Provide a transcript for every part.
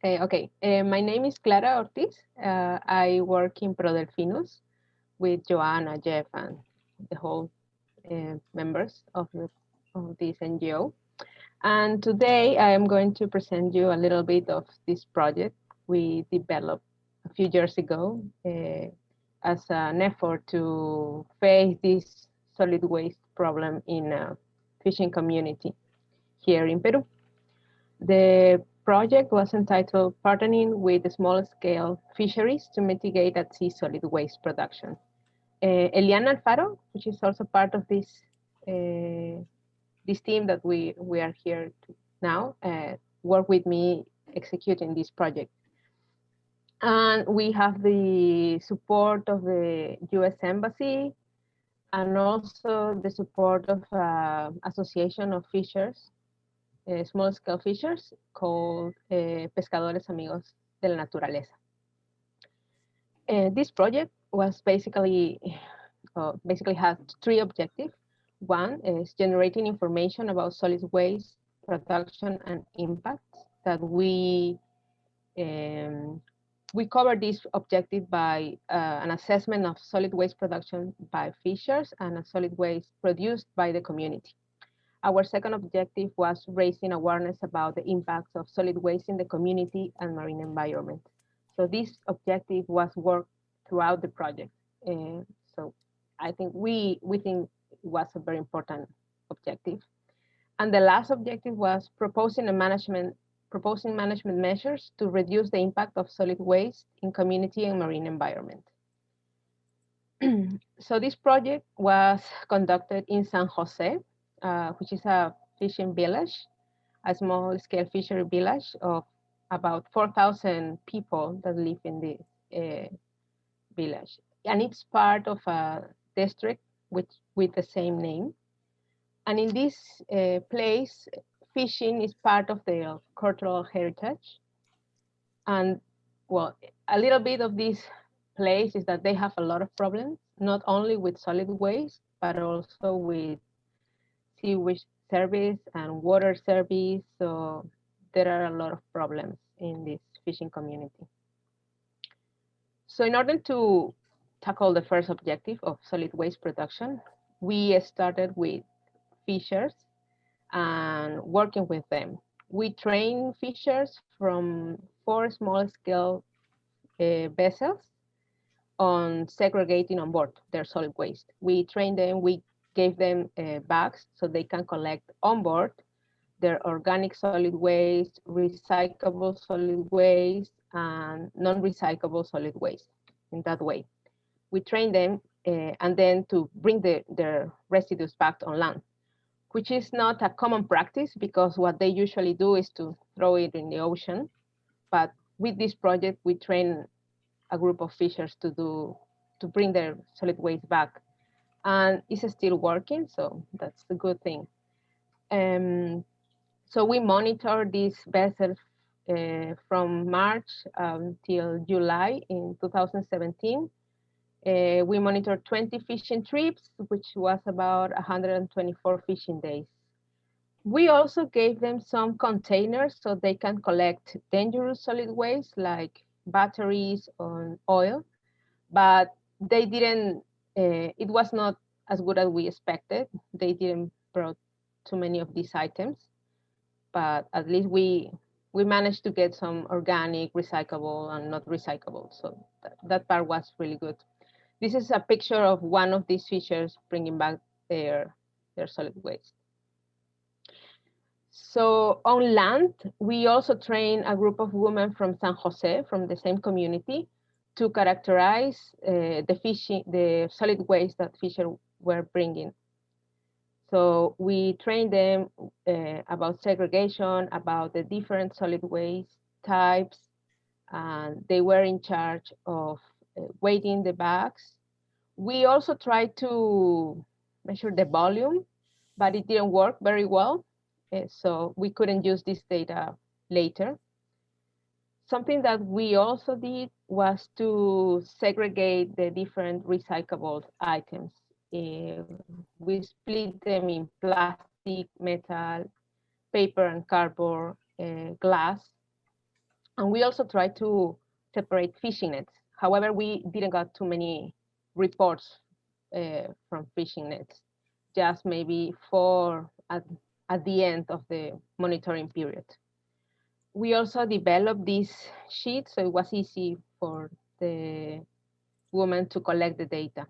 My name is Clara Ortiz. I work in Pro Deliphinus with Joanna, Jeff, and the whole members of this NGO. And today I am going to present you a little bit of this project we developed a few years ago as an effort to face this solid waste problem in a fishing community here in Peru. The project was entitled Partnering with Small-Scale Fisheries to Mitigate at Sea Solid Waste Production. Eliana Alfaro, which is also part of this team that we are here now, worked with me executing this project. And we have the support of the US Embassy and also the support of Association of Fishers, small-scale fishers called Pescadores Amigos de la Naturaleza. This project was basically has three objectives. One is generating information about solid waste production and impacts that we cover this objective by an assessment of solid waste production by fishers and a solid waste produced by the community. Our second objective was raising awareness about the impacts of solid waste in the community and marine environment. So this objective was worked throughout the project. So I think we think it was a very important objective. And the last objective was proposing management measures to reduce the impact of solid waste in community and marine environment. So this project was conducted in San Jose, which is a fishing village, a small-scale fishery village of about 4,000 people that live in this village. And it's part of a district with the same name. And in this place, fishing is part of their cultural heritage. And well, a little bit of this place is that they have a lot of problems, not only with solid waste, but also with sewage service and water service. So there are a lot of problems in this fishing community. So in order to tackle the first objective of solid waste production, we started with fishers and working with them. We train fishers from 4 small-scale vessels on segregating on board their solid waste. We trained them, we gave them bags so they can collect on board their organic solid waste, recyclable solid waste, and non-recyclable solid waste in that way. We train them and then to bring their residues back on land, which is not a common practice because what they usually do is to throw it in the ocean. But with this project, we train a group of fishers to bring their solid waste back. And it's still working, so that's a good thing. So we monitor these vessels from March till July in 2017. We monitored 20 fishing trips, which was about 124 fishing days. We also gave them some containers so they can collect dangerous solid waste like batteries or oil, but they didn't, it was not as good as we expected. They didn't brought too many of these items, but at least we managed to get some organic, recyclable, and not recyclable. So that part was really good. This is a picture of one of these fishers bringing back their solid waste. So on land, we also train a group of women from San Jose, from the same community, to characterize the solid waste that fishers were bringing. So we trained them about segregation, about the different solid waste types, and they were in charge of weighting the bags. We also tried to measure the volume, but it didn't work very well. So we couldn't use this data later. Something that we also did was to segregate the different recyclable items. We split them in plastic, metal, paper and cardboard, glass. And we also try to separate fishing nets. However, we didn't got too many reports from fishing nets, just maybe 4 at the end of the monitoring period. We also developed this sheet, so it was easy for the woman to collect the data.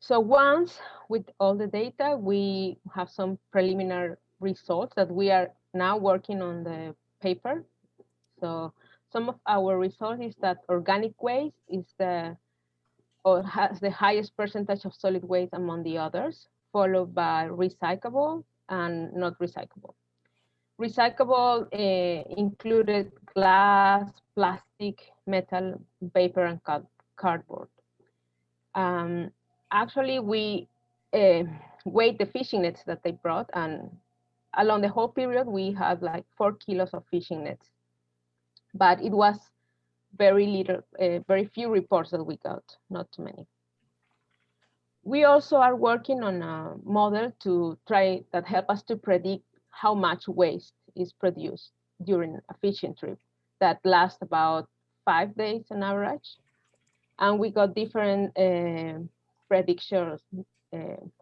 So once with all the data, we have some preliminary results that we are now working on the paper. So some of our results is that organic waste is the or has the highest percentage of solid waste among the others, followed by recyclable and not recyclable. Recyclable included glass, plastic, metal, paper, and cardboard. Um, Actually, we uh, weighed the fishing nets that they brought, and along the whole period, we had like 4 kilos of fishing nets. But it was very little, very few reports that we got, not too many. We also are working on a model to try that help us to predict how much waste is produced during a fishing trip that lasts about 5 days on average. And we got different predictions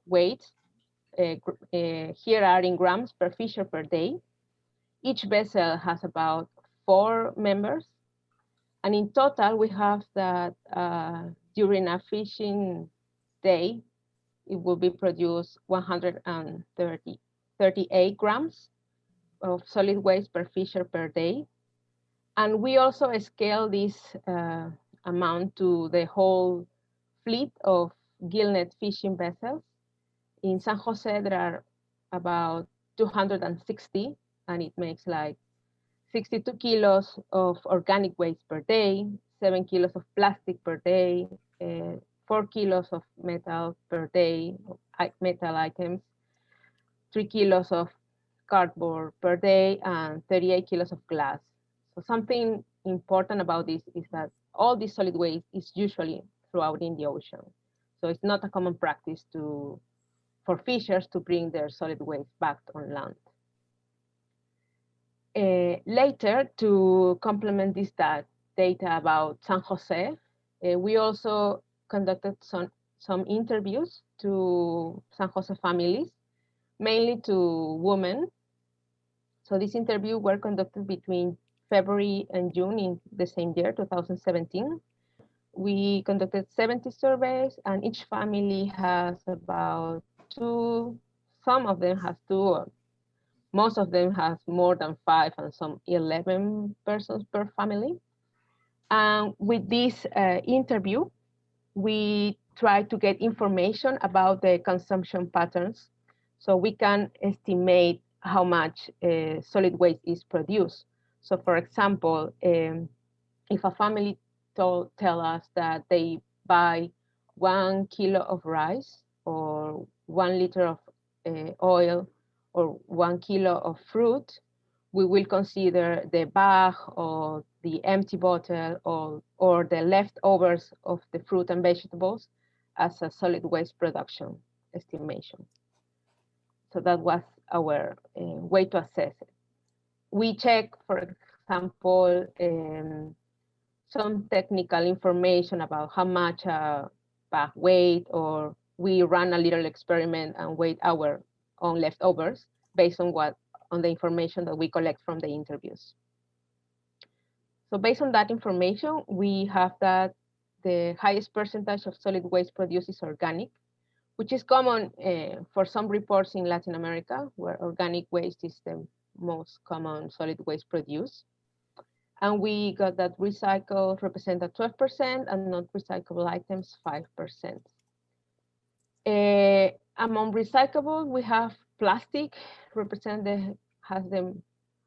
weights. Here are in grams per fisher per day. Each vessel has about 4 members. And in total, we have that during a fishing day, it will be produced 138 grams of solid waste per fisher per day. And we also scale this amount to the whole fleet of gillnet fishing vessels. In San Jose, there are about 260, and it makes like 62 kilos of organic waste per day, 7 kilos of plastic per day, 4 kilos of metal per day, metal items, 3 kilos of cardboard per day, and 38 kilos of glass. So something important about this is that all this solid waste is usually throughout in the ocean. So it's not a common practice for fishers to bring their solid waste back on land. Later, to complement this data about San Jose, we also conducted some interviews to San Jose families, mainly to women. So these interviews were conducted between February and June in the same year, 2017. We conducted 70 surveys, and each family has about two, some of them has two, most of them has more than 5 and some 11 persons per family. And with this interview, we try to get information about the consumption patterns so we can estimate how much solid waste is produced. So for example, if a family tell us that they buy 1 kilo of rice or 1 liter of oil or 1 kilo of fruit, we will consider the bag or the empty bottle or the leftovers of the fruit and vegetables as a solid waste production estimation. So that was our way to assess it. We check, for example, some technical information about how much bag weight, or we run a little experiment and weigh our own leftovers based on the information that we collect from the interviews. So based on that information, we have that the highest percentage of solid waste produced is organic, which is common for some reports in Latin America, where organic waste is the most common solid waste produced. And we got that recycled represent 12% and non-recyclable items 5%. Among recyclable, we have plastic has the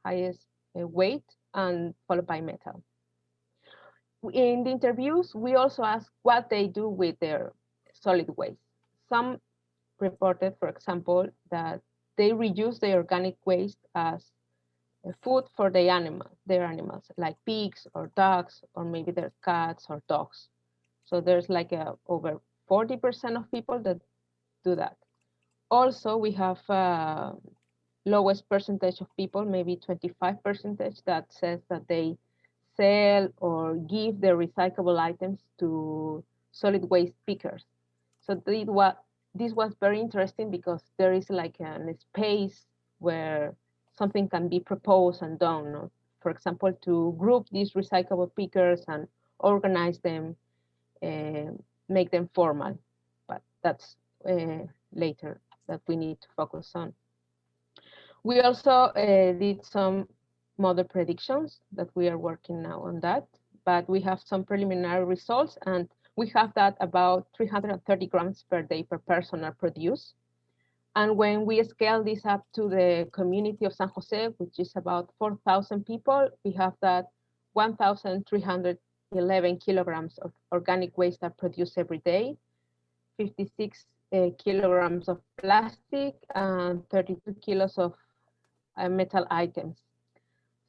highest weight, and followed by metal. In the interviews, we also ask what they do with their solid waste. Some reported, for example, that they reuse the organic waste as food for their animals, like pigs or dogs, or maybe their cats or dogs. So there's like over 40% of people that do that. Also, we have lowest percentage of people, maybe 25%, that says that they sell or give their recyclable items to solid waste pickers. So this was very interesting because there is like a space where something can be proposed and done. No? For example, to group these recyclable pickers and organize them, make them formal. But that's later that we need to focus on. We also did some model predictions that we are working now on that, but we have some preliminary results, and we have that about 330 grams per day per person are produced. And when we scale this up to the community of San Jose, which is about 4,000 people, we have that 1,311 kilograms of organic waste are produced every day, 56 kilograms of plastic, and 32 kilos of metal items.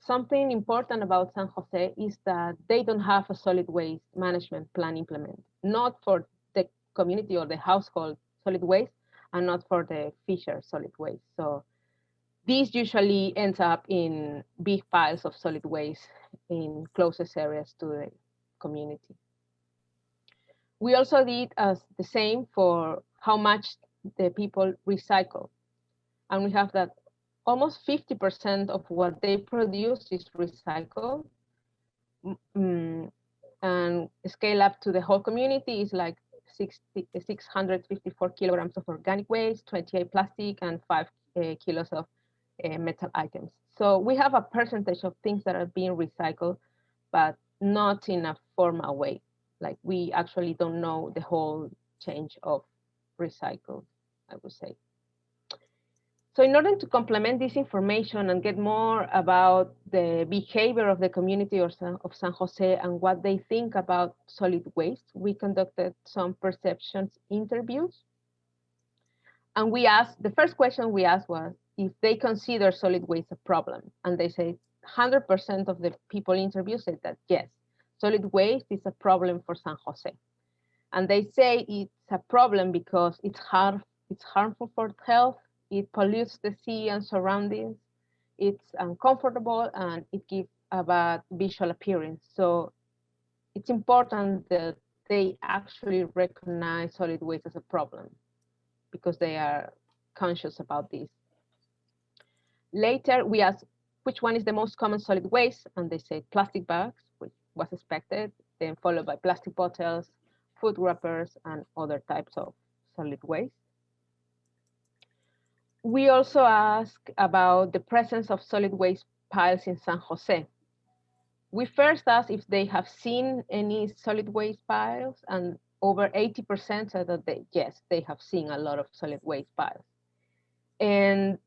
Something important about San Jose is that they don't have a solid waste management plan implemented, not for the community or the household solid waste, and not for the fisher solid waste. So these usually ends up in big piles of solid waste in closest areas to the community. We also did the same for how much the people recycle. And we have that almost 50% of what they produce is recycled. And scale up to the whole community is like 654 kilograms of organic waste, 28 plastic, and 5 kilos of metal items. So we have a percentage of things that are being recycled, but not in a formal way. Like we actually don't know the whole change of recycled, I would say. So in order to complement this information and get more about the behavior of the community of San Jose and what they think about solid waste, we conducted some perceptions interviews. And we asked, the first question we asked was if they consider solid waste a problem. And they say 100% of the people interviewed said that yes, solid waste is a problem for San Jose. And they say it's a problem because it's harmful for health, it pollutes the sea and surroundings, it's uncomfortable, and it gives a bad visual appearance. So it's important that they actually recognize solid waste as a problem because they are conscious about this. Later, we asked which one is the most common solid waste, and they said plastic bags, which was expected, then followed by plastic bottles, food wrappers, and other types of solid waste. We also asked about the presence of solid waste piles in San Jose. We first asked if they have seen any solid waste piles, and over 80% said that yes, they have seen a lot of solid waste piles. And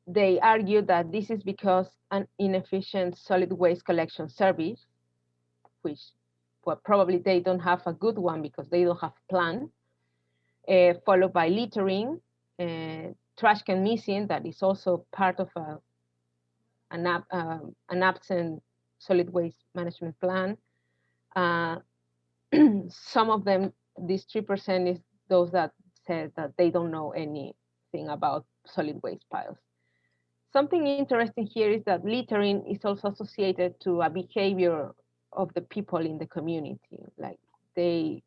they argued that this is because an inefficient solid waste collection service, which well, probably they don't have a good one because they don't have a plan, followed by littering, trash can missing, that is also part of an absent solid waste management plan. Some of them, this 3% is those that said that they don't know anything about solid waste piles. Something interesting here is that littering is also associated to a behavior of the people in the community. Like it's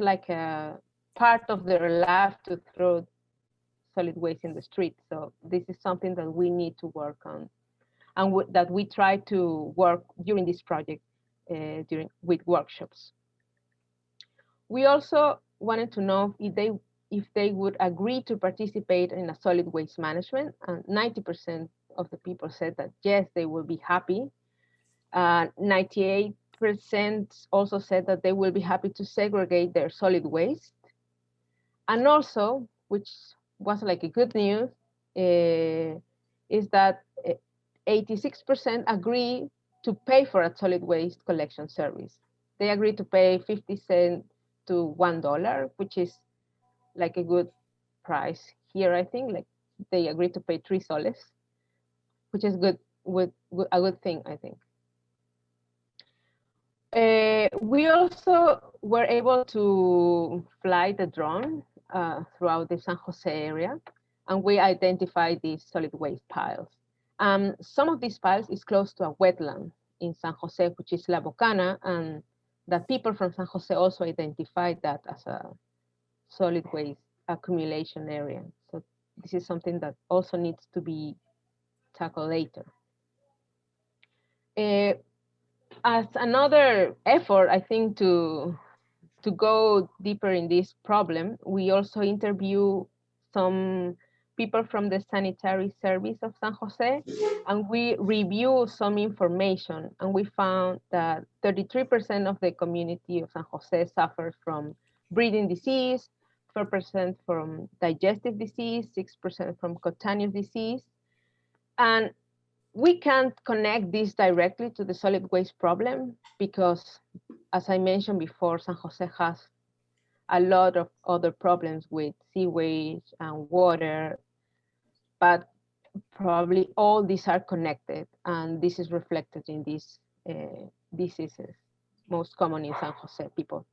like a part of their life to throw solid waste in the street. So this is something that we need to work on, and that we try to work during this project with workshops. We also wanted to know if they would agree to participate in a solid waste management, and 90% of the people said that yes, they will be happy. 98% also said that they will be happy to segregate their solid waste. And also, which was like a good news, is that 86% agree to pay for a solid waste collection service. They agree to pay 50 cents to $1, which is like a good price here, I think. Like they agree to pay 3 soles, which is good, a good thing, I think. We also were able to fly the drone throughout the San Jose area, and we identify these solid waste piles. Some of these piles is close to a wetland in San Jose, which is La Bocana, and the people from San Jose also identified that as a solid waste accumulation area. So this is something that also needs to be tackled later. As another effort, I think, to go deeper in this problem, we also interview some people from the sanitary service of San Jose, and we review some information, and we found that 33% of the community of San Jose suffers from breathing disease, 4% from digestive disease, 6% from cutaneous disease, and we can't connect this directly to the solid waste problem because, as I mentioned before, San Jose has a lot of other problems with sewage and water, but probably all these are connected, and this is reflected in these diseases, most common in San Jose people.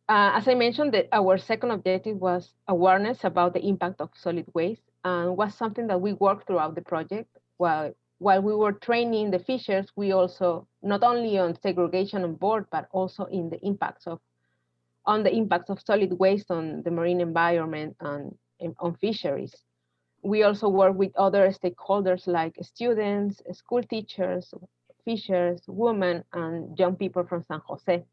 As I mentioned, our second objective was awareness about the impact of solid waste, and was something that we worked throughout the project. While we were training the fishers, we also, not only on segregation on board, but also in the impacts of solid waste on the marine environment and on fisheries. We also work with other stakeholders like students, school teachers, fishers, women, and young people from San Jose.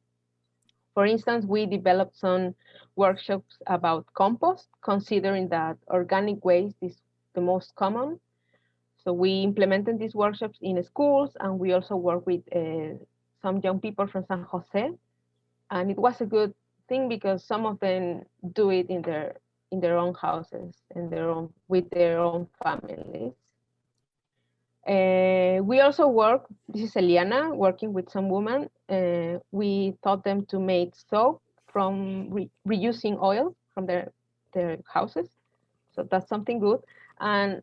For instance, we developed some workshops about compost, considering that organic waste is the most common. So we implemented these workshops in schools, and we also work with some young people from San Jose. And it was a good thing because some of them do it in their own houses, with their own families. We also work, this is Eliana, working with some women. We taught them to make soap from reusing oil from their houses. So that's something good. And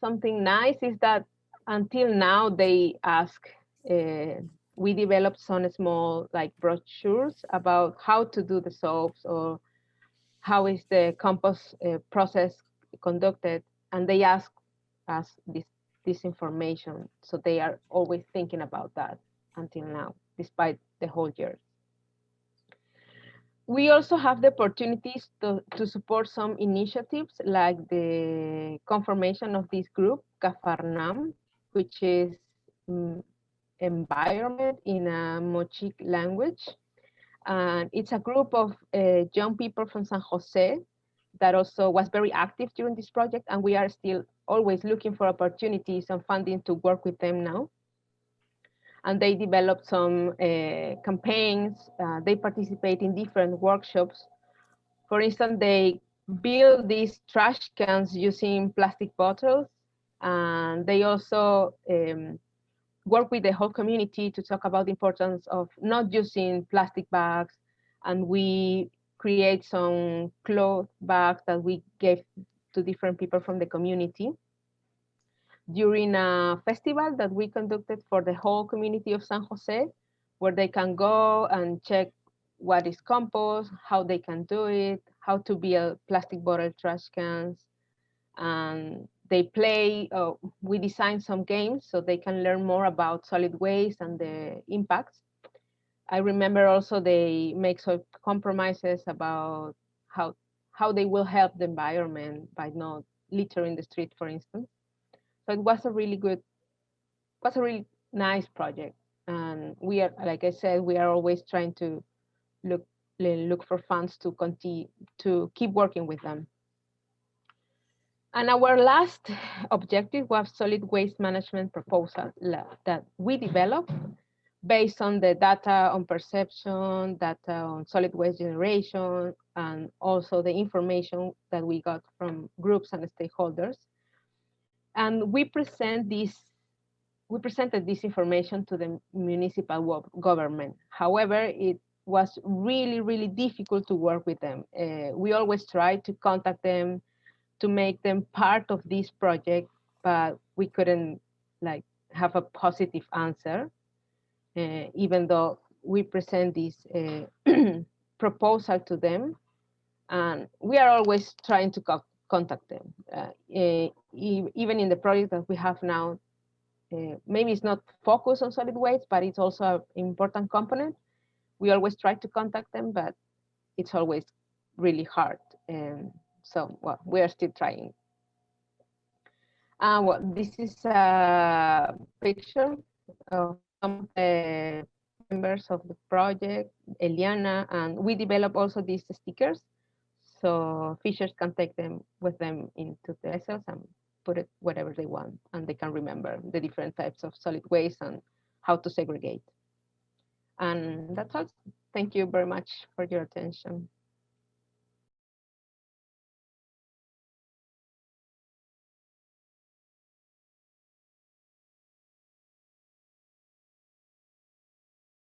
something nice is that until now they ask, we developed some small like brochures about how to do the soaps or how is the compost process conducted. And they ask us this information. So they are always thinking about that until now, despite the whole year. We also have the opportunities to support some initiatives like the confirmation of this group, Cafarnam, which is environment in a Mochic language. And it's a group of young people from San Jose that also was very active during this project, and we are still always looking for opportunities and funding to work with them now. And they developed some campaigns. They participate in different workshops. For instance, they build these trash cans using plastic bottles, and they also work with the whole community to talk about the importance of not using plastic bags. And we create some cloth bags that we gave to different people from the community during a festival that we conducted for the whole community of San Jose, where they can go and check what is compost, how they can do it, how to build plastic bottle trash cans. And they play, we designed some games so they can learn more about solid waste and the impacts. I remember also they make some compromises about how they will help the environment by not littering the street, for instance. So it was a really nice project. And we are, like I said, we are always trying to look for funds to continue to keep working with them. And our last objective was solid waste management proposal that we developed based on the data on perception, data on solid waste generation, and also the information that we got from groups and stakeholders. And we presented this information to the municipal government. However, it was really, really difficult to work with them. We always tried to contact them to make them part of this project, but we couldn't have a positive answer, even though we present this proposal to them. And we are always trying to contact them. Even in the project that we have now, maybe it's not focused on solid waste, but it's also an important component. We always try to contact them, but it's always really hard. So, well, we are still trying. Well, this is a picture of some of the members of the project, Eliana, and we develop also these stickers, so fishers can take them with them into the vessels and put it wherever they want, and they can remember the different types of solid waste and how to segregate. And that's all. Thank you very much for your attention.